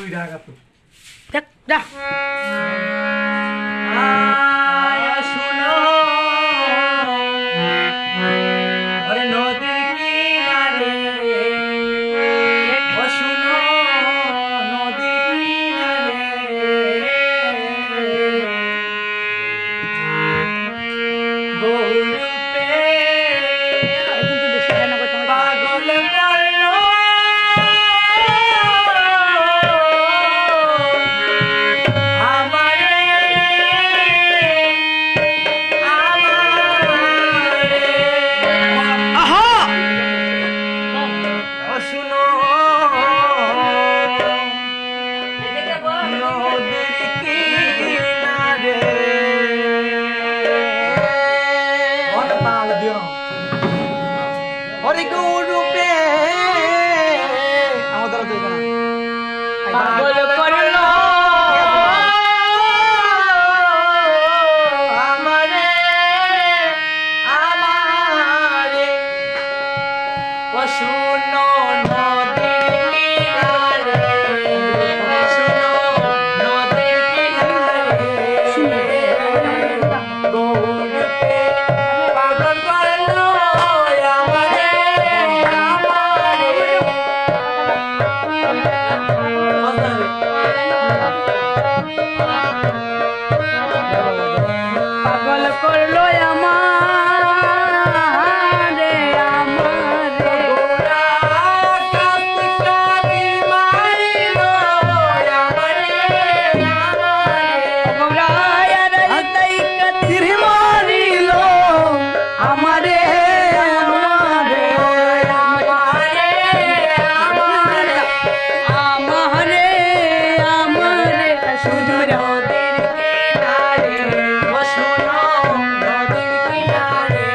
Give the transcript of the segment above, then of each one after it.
দুই ঢাকা তো দেখ যা শুনো আরে নদীর কিনারে ও শুনো নদীর কিনারে গৌরূপে পাগল করলো হরে গৌরূপে আমাদের পাগল করলো আমারে আমারে ও শুনো নদীর কিনারে শুনো নদীর কিনারে গৌরূপে পাগল করলো আমারে পাগল করলো আমারে আমারে গৌরায়া রে তাই কাতির মারিলো আমারে আমারে আমারে আমারে আমারে সুজুর নদীর কিনারে ও শুনো নদীর কিনারে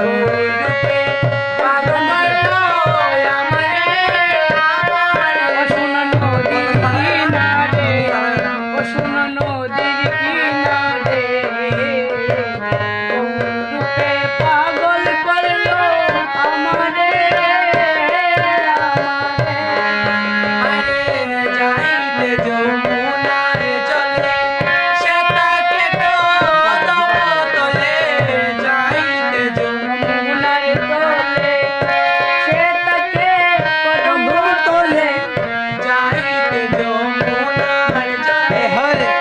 গৌরূপে পাগল করলো আমারে শুনো নদীর কিনারে ও শুনো নদীর কিনারে গৌরূপে পাগল করলো আমারে আমারে যাইতে যমুনার জলে সেটাকে কদম তলে যাইতে যমুনার তলে সেটাকে কদম তলে যাইতে যমুনার জলে হরে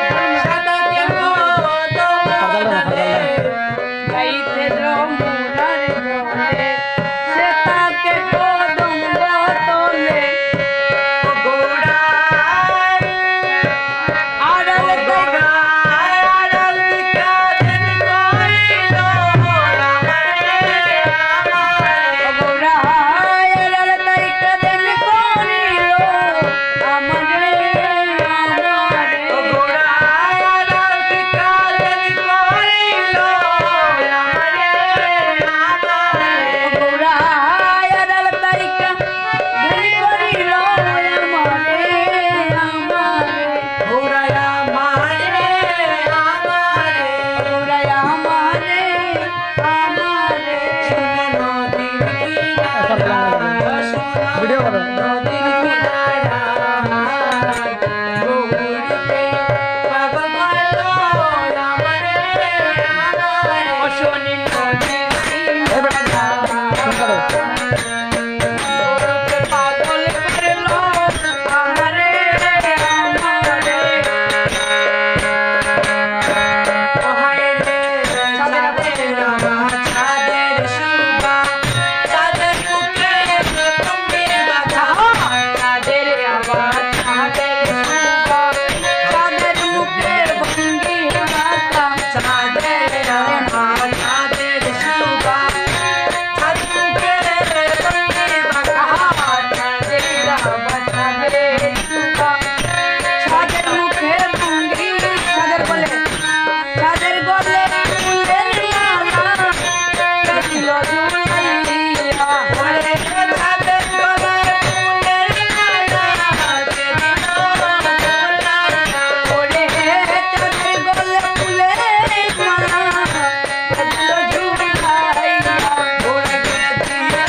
সেটাকে কদম তলে যাইতে যমুনার জলে সেটাকে কদম তলে গৌড়ায় আড়াল গৌড়ায় আড়াল কাদিন কইলো আমারে গৌরায় আড়াল তাই কাদেন করিল আমারে আমারে গৌড়ায় আড়াল কাদিন কইলো আমারে গৌরায় আড়াল তাই কাদেন করিল আমারে আমারে গৌড়ায় আমারে আমারে গৌরায় আমারে আমারে নদীর কিনারা ভিডিও করো নদীর কিনারা গৌরূপে পাগল করলো আমারে আমারে শনি নদীর কিনারা গৌরূপে পাগল করলো আমারে আমারে চাঁদের শুভা চাঁদের মুখে তুমি বাধা চাঁদের আবার চাঁদের শুভা চাঁদের মুখে ভঙ্গি মাথা চাঁদের আমার চাঁদের শুভা চাঁদ মুখে তুমি বাধা চাঁদের আবার চাঁদের শুভা চাঁদের মুখে ভঙ্গি চাঁদের বলে চাঁদের গলে ফুলের মালা দিল ঝুলাইয়া ওরে চাঁদের গলায় ফুলের মালা দিল ঝুলাইয়া ওরে চাঁদের গলে ফুলের মালা দিল ঝুলাইয়া ওরে দিল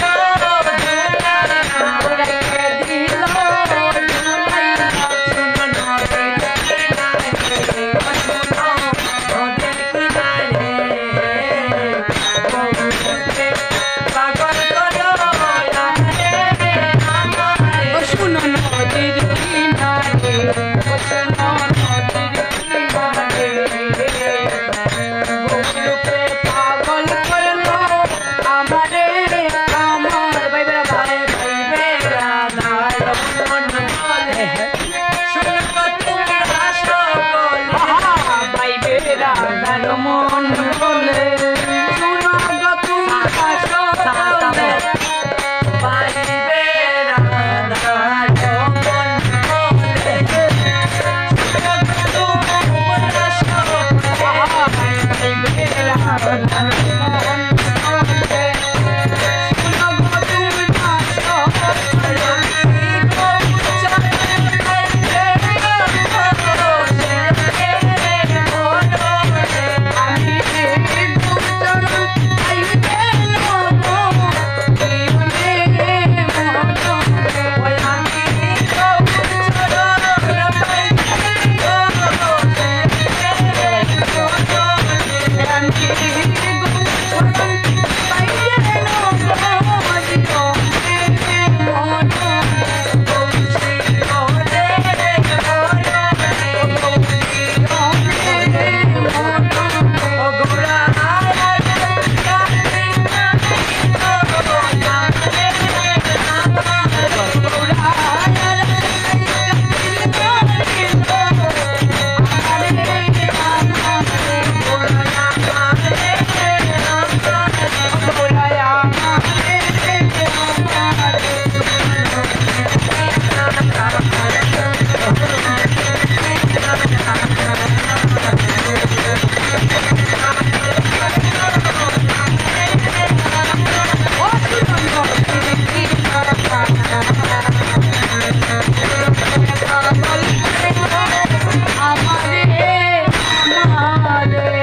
ঝুলাইয়া ওরে দিল মন